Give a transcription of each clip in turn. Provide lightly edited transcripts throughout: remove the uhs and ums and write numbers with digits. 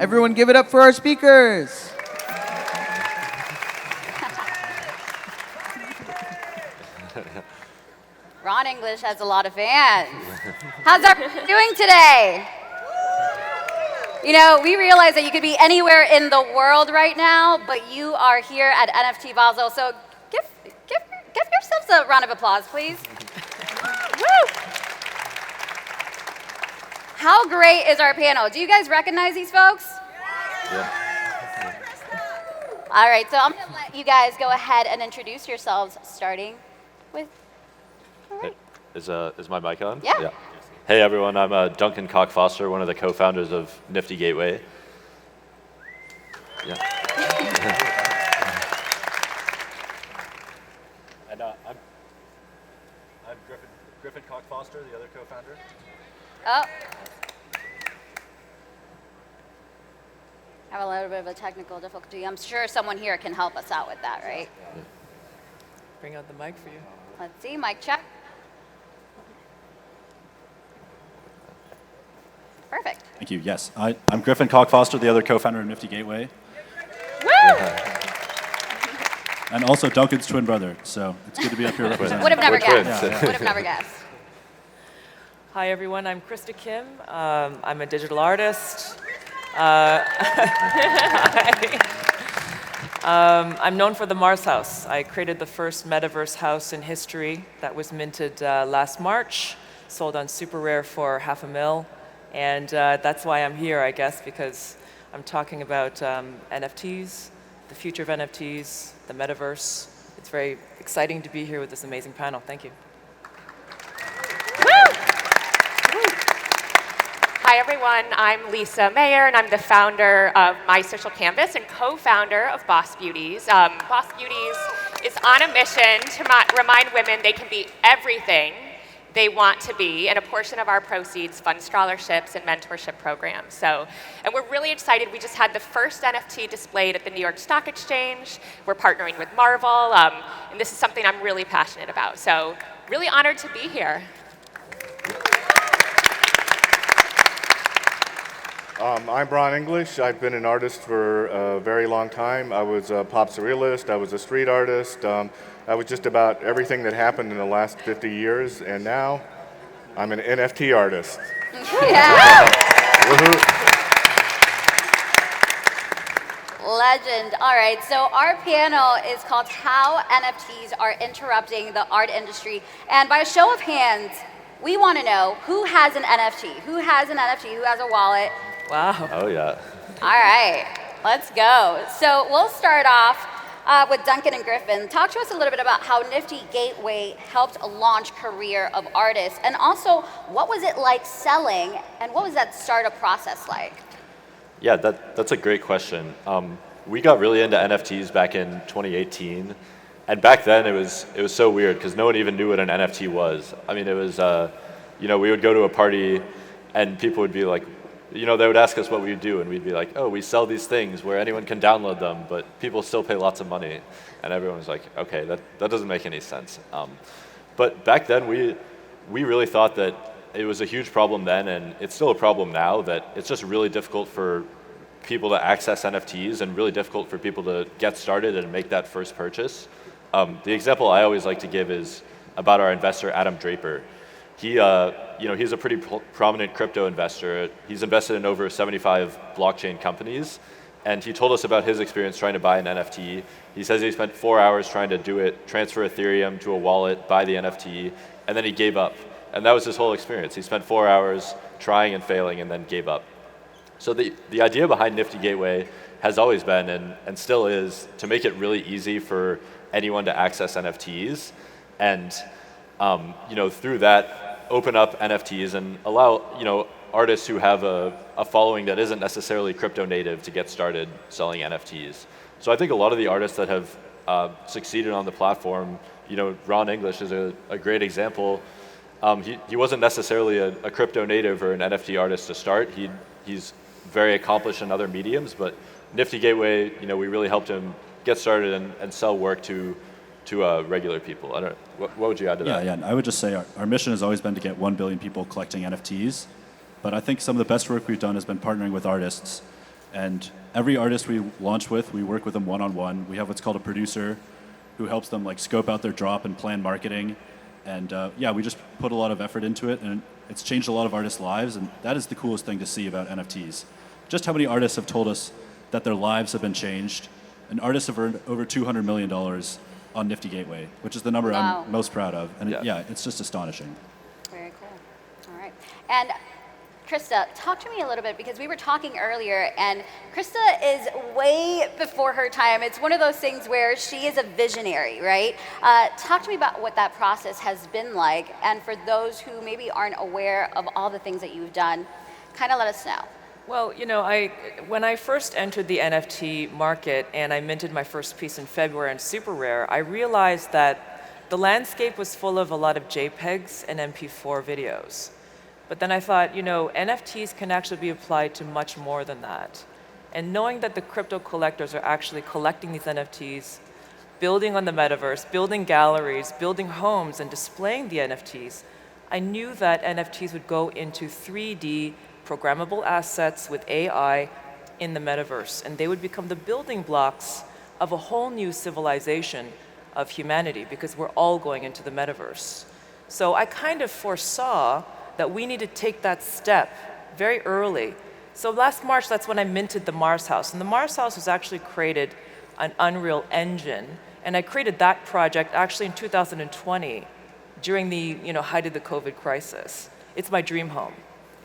Everyone give it up for our speakers. Ron English has a lot of fans. How's everyone doing today? You know, we realize that you could be anywhere in the world right now, but you are here at NFT Basel, so give yourselves a round of applause, please. Woo! How great is our panel? Do you guys recognize these folks? Yeah. All right, so I'm going to let you guys go ahead and introduce yourselves, starting with... All right. Is my mic on? Yeah. Hey everyone, I'm Duncan Foster, one of the co-founders of NFT Gateway. Yeah. And I'm Griffin Foster, the other co-founder. Oh. Have a little bit of a technical difficulty. I'm sure someone here can help us out with that, right? Yeah. Bring out the mic for you. Let's see, mic check. Perfect. Thank you. Yes, I'm Griffin Foster, the other co-founder of NFT Gateway. Woo! And also Duncan's twin brother, so it's good to be up here representing. Would have never We're twins. guessed. Yeah. Would have never guessed. Hi, everyone. I'm Krista Kim. I'm a digital artist. I'm known for the Mars House. I created the first metaverse house in history that was minted last March, sold on super rare for $500,000. And that's why I'm here, I guess, because I'm talking about NFTs, the future of NFTs, the metaverse. It's very exciting to be here with this amazing panel. Thank you. Hi, everyone. I'm Lisa Mayer, and I'm the founder of My Social Canvas and co-founder of Boss Beauties. Boss Beauties is on a mission to remind women they can be everything they want to be, and a portion of our proceeds fund scholarships and mentorship programs. And we're really excited. We just had the first NFT displayed at the New York Stock Exchange. We're partnering with Marvel, and this is something I'm really passionate about. So really honored to be here. I'm Ron English. I've been an artist for a very long time. I was a pop surrealist. I was a street artist. I was just about everything that happened in the last 50 years, and now I'm an NFT artist. Yeah. Legend. All right, so our panel is called How NFTs Are Interrupting the Art Industry. And by a show of hands, we want to know who has an NFT? Who has an NFT? Who has a wallet? Wow. Oh yeah. All right, let's go. So we'll start off with Duncan and Griffin. Talk to us a little bit about how NFT Gateway helped launch career of artists, and also what was it like selling, and what was that startup process like? Yeah, that's a great question. We got really into NFTs back in 2018, and back then it was so weird because no one even knew what an NFT was. I mean, it was we would go to a party, and people would be like, they would ask us what we would do, and we'd be like, oh, we sell these things where anyone can download them, but people still pay lots of money. And everyone was like, okay, that doesn't make any sense. But back then, we really thought that it was a huge problem then, and it's still a problem now, that it's just really difficult for people to access NFTs and really difficult for people to get started and make that first purchase. The example I always like to give is about our investor, Adam Draper. He's a pretty prominent crypto investor. He's invested in over 75 blockchain companies, and he told us about his experience trying to buy an NFT. He says he spent 4 hours trying to do it, transfer Ethereum to a wallet, buy the NFT, and then he gave up. And that was his whole experience. He spent 4 hours trying and failing and then gave up. So the idea behind NFT Gateway has always been, and still is, to make it really easy for anyone to access NFTs, and through that, open up NFTs and allow artists who have a following that isn't necessarily crypto native to get started selling NFTs. So I think a lot of the artists that have succeeded on the platform, Ron English is a great example. He wasn't necessarily a crypto native or an NFT artist to start. He's very accomplished in other mediums, but NFT Gateway, we really helped him get started and sell work to regular people. I don't know. What would you add to that? Yeah. I would just say our mission has always been to get 1 billion people collecting NFTs, but I think some of the best work we've done has been partnering with artists And every artist we launch with, we work with them one-on-one. We have what's called a producer who helps them like scope out their drop and plan marketing. And yeah, we just put a lot of effort into it, and it's changed a lot of artists' lives, and that is the coolest thing to see about NFTs. Just how many artists have told us that their lives have been changed, and artists have earned over $200 million on Nifty Gateway, which is the number Wow. I'm most proud of. And Yeah. yeah, it's just astonishing. Very cool. All right. And Krista, talk to me a little bit, because we were talking earlier, and Krista is way before her time. It's one of those things where she is a visionary, right? Talk to me about what that process has been like, and for those who maybe aren't aware of all the things that you've done, kind of let us know. Well, you know, when I first entered the NFT market and I minted my first piece in February on Super Rare, I realized that the landscape was full of a lot of JPEGs and MP4 videos. But then I thought, you know, NFTs can actually be applied to much more than that. And knowing that the crypto collectors are actually collecting these NFTs, building on the metaverse, building galleries, building homes, and displaying the NFTs, I knew that NFTs would go into 3D programmable assets with AI in the metaverse, and they would become the building blocks of a whole new civilization of humanity, because we're all going into the metaverse. So I kind of foresaw that we need to take that step very early. So last March, that's when I minted the Mars House. And the Mars House was actually created on Unreal Engine. And I created that project actually in 2020 during the height of the COVID crisis. It's my dream home.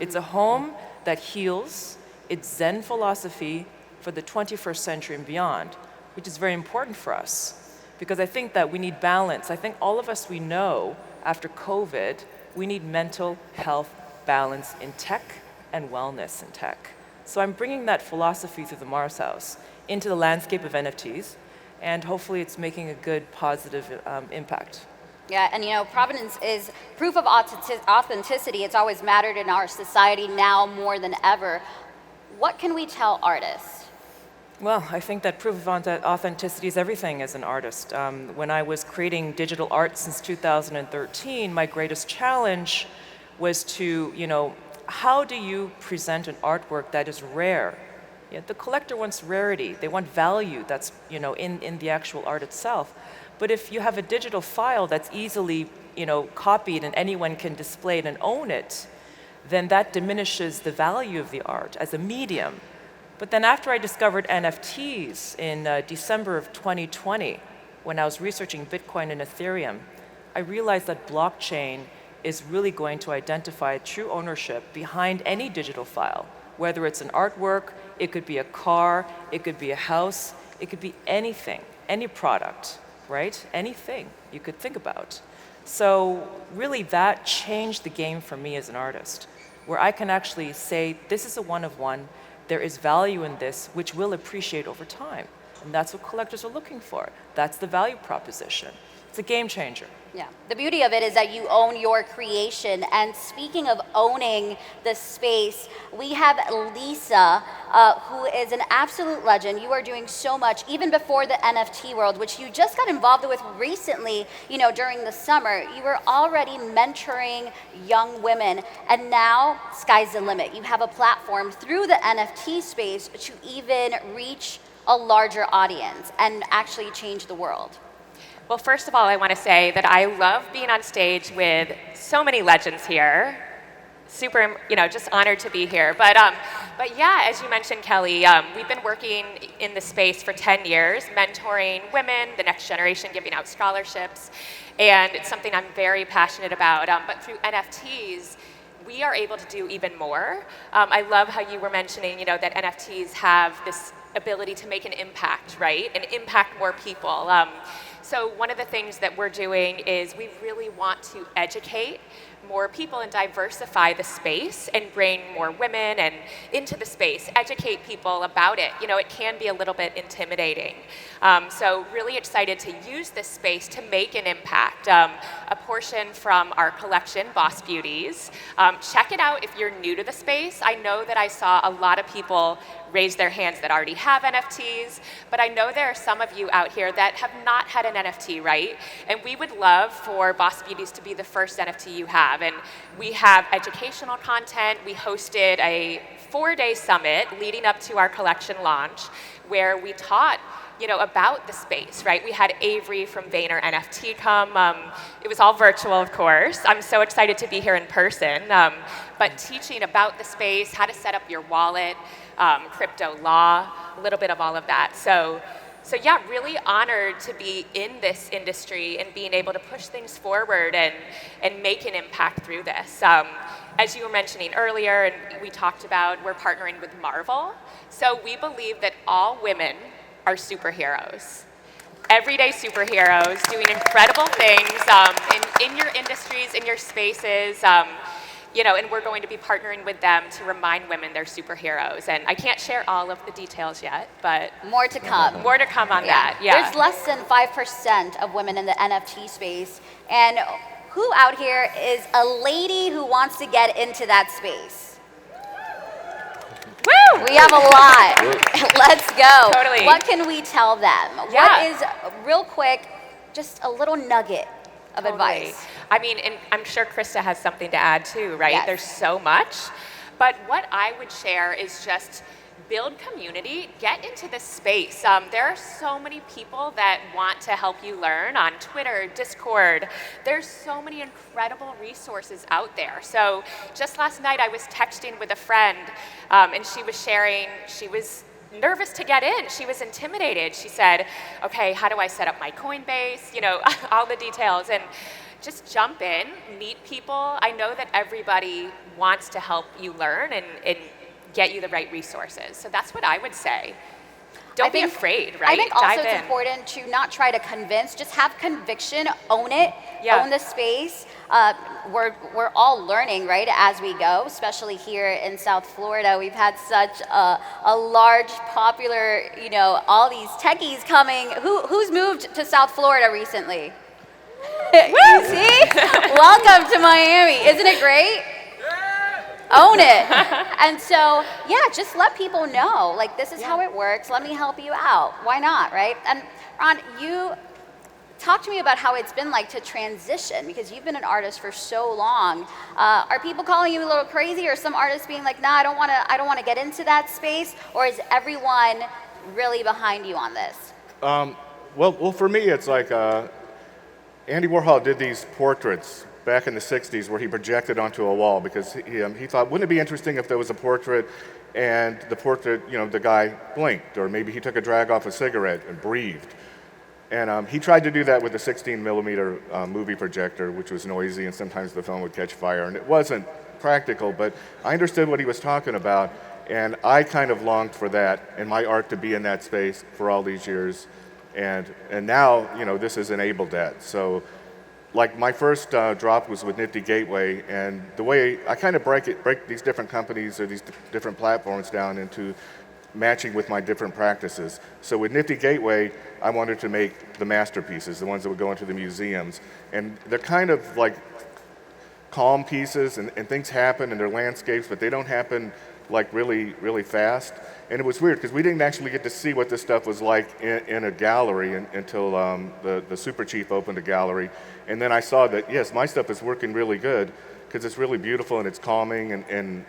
It's a home that heals. It's Zen philosophy for the 21st century and beyond, which is very important for us, because I think that we need balance. I think all of us, we know after COVID, we need mental health balance in tech and wellness in tech. So I'm bringing that philosophy through the Mars House into the landscape of NFTs, and hopefully it's making a good, positive impact. Yeah, and provenance is proof of authenticity. It's always mattered in our society now more than ever. What can we tell artists? Well, I think that proof of authenticity is everything as an artist. When I was creating digital art since 2013, my greatest challenge was to, how do you present an artwork that is rare? The collector wants rarity. They want value that's, in the actual art itself. But if you have a digital file that's easily, copied and anyone can display it and own it, then that diminishes the value of the art as a medium. But then after I discovered NFTs in December of 2020, when I was researching Bitcoin and Ethereum, I realized that blockchain is really going to identify true ownership behind any digital file, whether it's an artwork, it could be a car, it could be a house, it could be anything, any product, right? Anything you could think about. So really that changed the game for me as an artist, where I can actually say, this is a one of one, there is value in this, which will appreciate over time. And that's what collectors are looking for. That's the value proposition. It's a game changer. Yeah, the beauty of it is that you own your creation. And speaking of owning the space, we have Lisa, who is an absolute legend. You are doing so much, even before the NFT world, which you just got involved with recently, during the summer. You were already mentoring young women, and now sky's the limit. You have a platform through the NFT space to even reach a larger audience and actually change the world. Well, first of all, I want to say that I love being on stage with so many legends here. Super, just honored to be here. But yeah, as you mentioned, Kelly, we've been working in the space for 10 years, mentoring women, the next generation, giving out scholarships, and it's something I'm very passionate about. But through NFTs, we are able to do even more. I love how you were mentioning, that NFTs have this ability to make an impact, right? And impact more people. So one of the things that we're doing is we really want to educate more people and diversify the space and bring more women and into the space, educate people about it. It can be a little bit intimidating. So really excited to use this space to make an impact. A portion from our collection, Boss Beauties. Check it out if you're new to the space. I know that I saw a lot of people raise their hands that already have NFTs, but I know there are some of you out here that have not had an NFT, right? And we would love for Boss Beauties to be the first NFT you have. And we have educational content. We hosted a 4-day summit leading up to our collection launch where we taught about the space, right? We had Avery from Vayner NFT come. It was all virtual, of course. I'm so excited to be here in person. But teaching about the space, how to set up your wallet, crypto law, a little bit of all of that. So yeah, really honored to be in this industry and being able to push things forward and make an impact through this. As you were mentioning earlier, and we talked about, we're partnering with Marvel. So we believe that all women are superheroes. Everyday superheroes doing incredible things in your industries, in your spaces. And we're going to be partnering with them to remind women they're superheroes. And I can't share all of the details yet, but more to come. More to come on that. Yeah. There's less than 5% of women in the NFT space. And who out here is a lady who wants to get into that space? Woo! We have a lot. Let's go. Totally. What can we tell them? Yeah. What is, real quick, just a little nugget of advice? I mean, and I'm sure Krista has something to add too, right? Yes. There's so much. But what I would share is just build community, get into this space. There are so many people that want to help you learn on Twitter, Discord. There's so many incredible resources out there. So just last night I was texting with a friend and she was sharing, she was nervous to get in. She was intimidated. She said, okay, how do I set up my Coinbase? All the details. And just jump in, meet people. I know that everybody wants to help you learn and get you the right resources. So that's what I would say. Don't be afraid, right? I think also Dive it's in. important to not try to convince, just have conviction, own it, Yeah. own the space. We're all learning, right, as we go, especially here in South Florida. We've had such a large, popular, all these techies coming. Who's moved to South Florida recently? You see? Welcome to Miami. Isn't it great? Own it. And so, yeah, just let people know, like, this is how it works. Let me help you out. Why not, right? And Ron, you talk to me about how it's been like to transition, because you've been an artist for so long. Are people calling you a little crazy, or some artists being like, nah, I don't want to get into that space? Or is everyone really behind you on this? Well, for me, it's like Andy Warhol did these portraits back in the 60s where he projected onto a wall because he thought, wouldn't it be interesting if there was a portrait and the portrait, the guy blinked, or maybe he took a drag off a cigarette and breathed. And he tried to do that with a 16 millimeter movie projector, which was noisy and sometimes the film would catch fire, and it wasn't practical, but I understood what he was talking about, and I kind of longed for that and my art to be in that space for all these years. And now, this has enabled that. So, like, my first drop was with Nifty Gateway, and the way I kind of break these different companies or these different platforms down into matching with my different practices. So with Nifty Gateway, I wanted to make the masterpieces, the ones that would go into the museums. And they're kind of like calm pieces, and things happen, and they're landscapes, but they don't happen like really, really fast. And it was weird because we didn't actually get to see what this stuff was like in a gallery until the Super Chief opened a gallery. And then I saw that, yes, my stuff is working really good because it's really beautiful and it's calming, and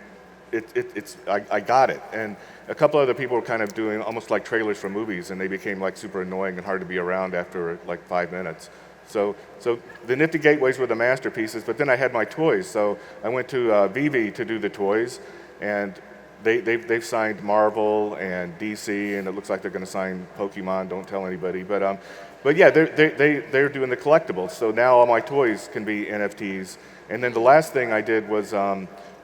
I got it. And a couple other people were kind of doing almost like trailers for movies, and they became like super annoying and hard to be around after like 5 minutes. So the Nifty Gateways were the masterpieces, but then I had my toys. So I went to Vivi to do the toys, and they've signed Marvel and DC, and it looks like they're going to sign Pokemon. Don't tell anybody, but yeah, they're doing the collectibles. So now all my toys can be NFTs. And then the last thing I did was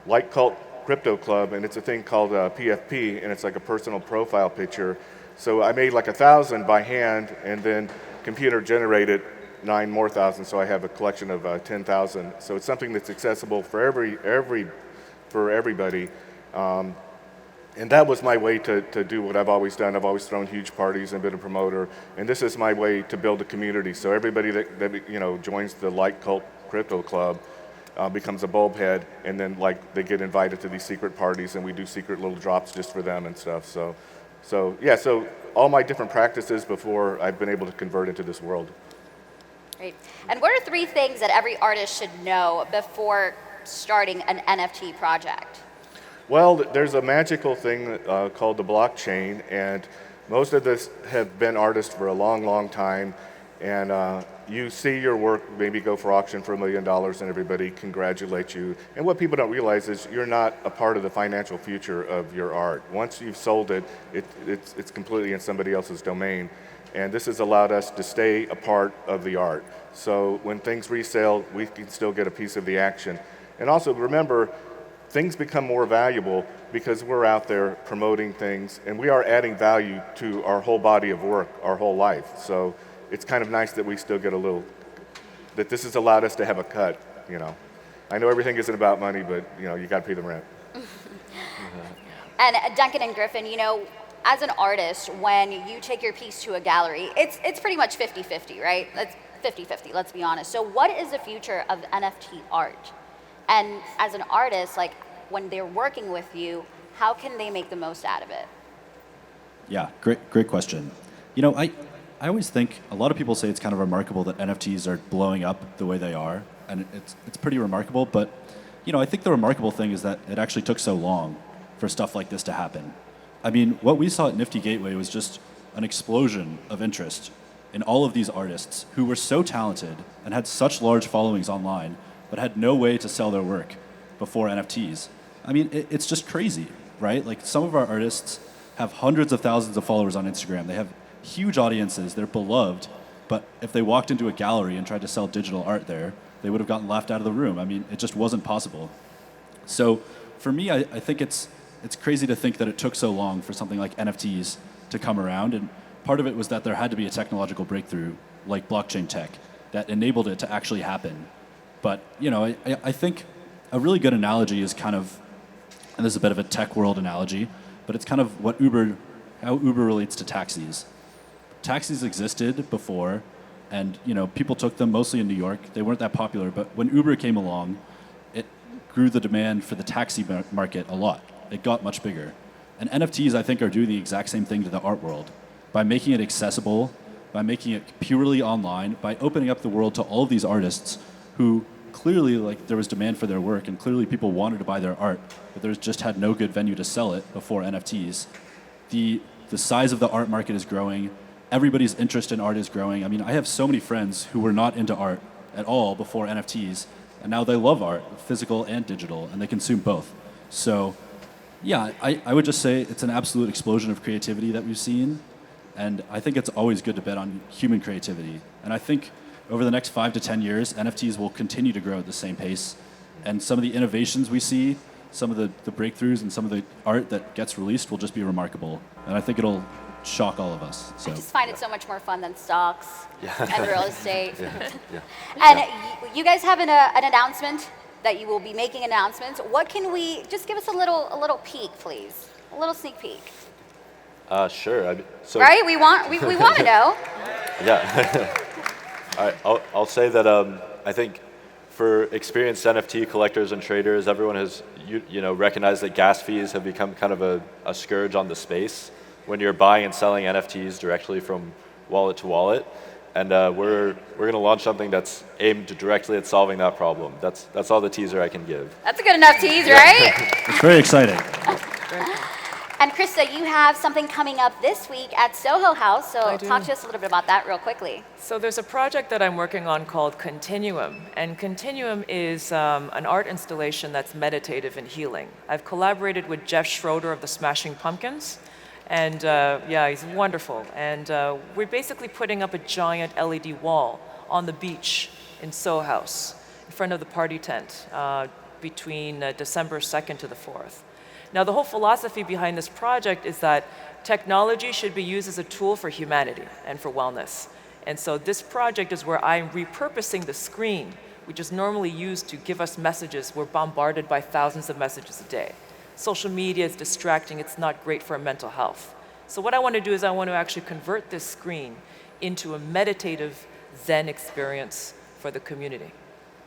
Light Cult Crypto Club, and it's a thing called PFP, and it's like a personal profile picture. So I made like 1,000 by hand, and then computer generated 9 more thousand. So I have a collection of 10,000. So it's something that's accessible for everybody. And that was my way to do what I've always done. I've always thrown huge parties and been a promoter. And this is my way to build a community. So everybody that joins the Light Cult Crypto Club becomes a bulb head, and then like they get invited to these secret parties, and we do secret little drops just for them and stuff. So all my different practices before I've been able to convert into this world. Great. And what are 3 things that every artist should know before starting an NFT project? Well, there's a magical thing called the blockchain, and most of this have been artists for a long, long time, and you see your work maybe go for auction for $1 million, and everybody congratulates you. And what people don't realize is you're not a part of the financial future of your art. Once you've sold it, it's completely in somebody else's domain, and this has allowed us to stay a part of the art. So when things resell, we can still get a piece of the action. And also remember, things become more valuable because we're out there promoting things, and we are adding value to our whole body of work, our whole life. So it's kind of nice that we still get a little, that this has allowed us to have a cut, you know. I know everything isn't about money, but you know, you got to pay the rent. And Duncan and Griffin, you know, as an artist, when you take your piece to a gallery, it's pretty much 50-50, right? It's 50-50, let's be honest. So what is the future of NFT art? And as an artist, like when they're working with you, how can they make the most out of it? Yeah, great question. You know, I always think, a lot of people say it's kind of remarkable that NFTs are blowing up the way they are, and it's pretty remarkable, but you know, I think the remarkable thing is that it actually took so long for stuff like this to happen. I mean, what we saw at Nifty Gateway was just an explosion of interest in all of these artists who were so talented and had such large followings online, but had no way to sell their work before NFTs. I mean, it's just crazy, right? Like, some of our artists have hundreds of thousands of followers on Instagram. They have huge audiences, they're beloved, but if they walked into a gallery and tried to sell digital art there, they would have gotten laughed out of the room. I mean, it just wasn't possible. So for me, I think it's crazy to think that it took so long for something like NFTs to come around, and part of it was that there had to be a technological breakthrough like blockchain tech that enabled it to actually happen. But you know, I think a really good analogy is kind of, and this is a bit of a tech world analogy, but it's kind of how Uber relates to taxis. Taxis existed before, and you know, people took them mostly in New York. They weren't that popular, but when Uber came along, it grew the demand for the taxi market a lot. It got much bigger. And NFTs, I think, are doing the exact same thing to the art world. By making it accessible, by making it purely online, by opening up the world to all of these artists who clearly, like, there was demand for their work, and clearly people wanted to buy their art, but there's just had no good venue to sell it before NFTs. The size of the art market is growing. Everybody's interest in art is growing. I mean, I have so many friends who were not into art at all before NFTs, and now they love art, physical and digital, and they consume both. So yeah, I would just say it's an absolute explosion of creativity that we've seen, and I think it's always good to bet on human creativity. And I think over the next 5 to 10 years, NFTs will continue to grow at the same pace, and some of the innovations we see, some of the breakthroughs and some of the art that gets released will just be remarkable, and I think it'll shock all of us. So I just find it so much more fun than stocks and real estate. Yeah. And you guys have an announcement that you will be making announcements. What can we, just give us a little peek, please. A little sneak peek. Sure. So, right? We want to know. Yeah. All right. I'll say that I think for experienced NFT collectors and traders, everyone has you know recognized that gas fees have become kind of a scourge on the space when you're buying and selling NFTs directly from wallet to wallet. And we're going to launch something that's aimed directly at solving that problem. That's all the teaser I can give. That's a good enough tease, right? it's very exciting. And Krista, you have something coming up this week at Soho House, so talk to us a little bit about that real quickly. So there's a project that I'm working on called Continuum, and Continuum is an art installation that's meditative and healing. I've collaborated with Jeff Schroeder of the Smashing Pumpkins, and yeah, he's wonderful. And we're basically putting up a giant LED wall on the beach in Soho House, in front of the party tent, between December 2nd to the 4th. Now, the whole philosophy behind this project is that technology should be used as a tool for humanity and for wellness. And so this project is where I'm repurposing the screen, which is normally used to give us messages. We're bombarded by thousands of messages a day. Social media is distracting. It's not great for our mental health. So what I want to do is I want to actually convert this screen into a meditative Zen experience for the community.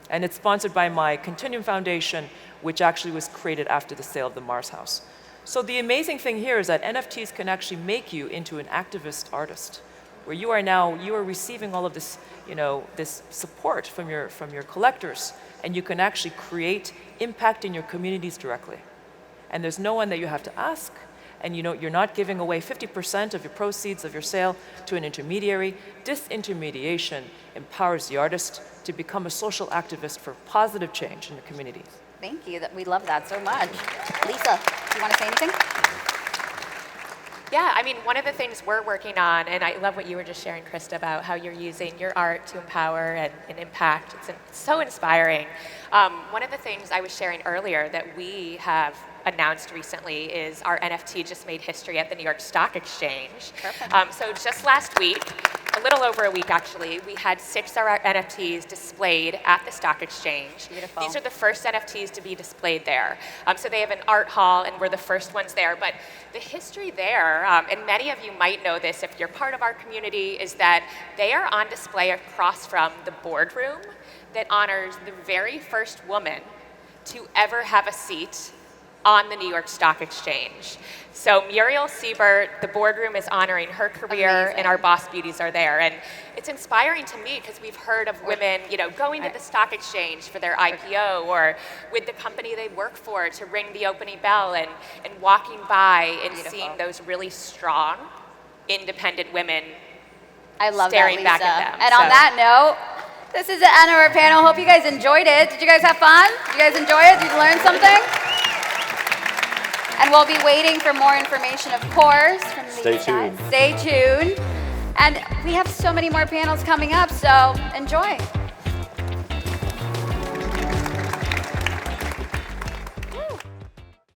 And it's sponsored by my Continuum Foundation, which actually was created after the sale of the Mars House. So the amazing thing here is that NFTs can actually make you into an activist artist, where you are receiving all of this, this support from your collectors, and you can actually create impact in your communities directly. and there's no one that you have to ask, and you're not giving away 50% of your proceeds of your sale to an intermediary. Disintermediation empowers the artist to become a social activist for positive change in your communities. Thank you. We love that so much. Lisa, do you want to say anything? Yeah, I mean, one of the things we're working on, and I love what you were just sharing, Krista, about how you're using your art to empower and impact. It's so inspiring. One of the things I was sharing earlier that we have announced recently is our NFT just made history at the New York Stock Exchange. So just last week, a little over a week actually, we had 6 of our NFTs displayed at the Stock Exchange. Beautiful. These are the first NFTs to be displayed there. So they have an art hall and we're the first ones there. But the history there, and many of you might know this if you're part of our community, is that they are on display across from the boardroom that honors the very first woman to ever have a seat on the New York Stock Exchange. So Muriel Siebert, the boardroom is honoring her career. Amazing. And our Boss Beauties are there. And it's inspiring to me because we've heard of women, going to the stock exchange for their IPO or with the company they work for to ring the opening bell and walking by and seeing those really strong, independent women staring back at them. And on that note, this is the end of our panel. Hope you guys enjoyed it. Did you guys have fun? Did you guys enjoy it? Did you learn something? And we'll be waiting for more information, of course, from these guys. Stay tuned. Stay tuned. And we have so many more panels coming up, so enjoy.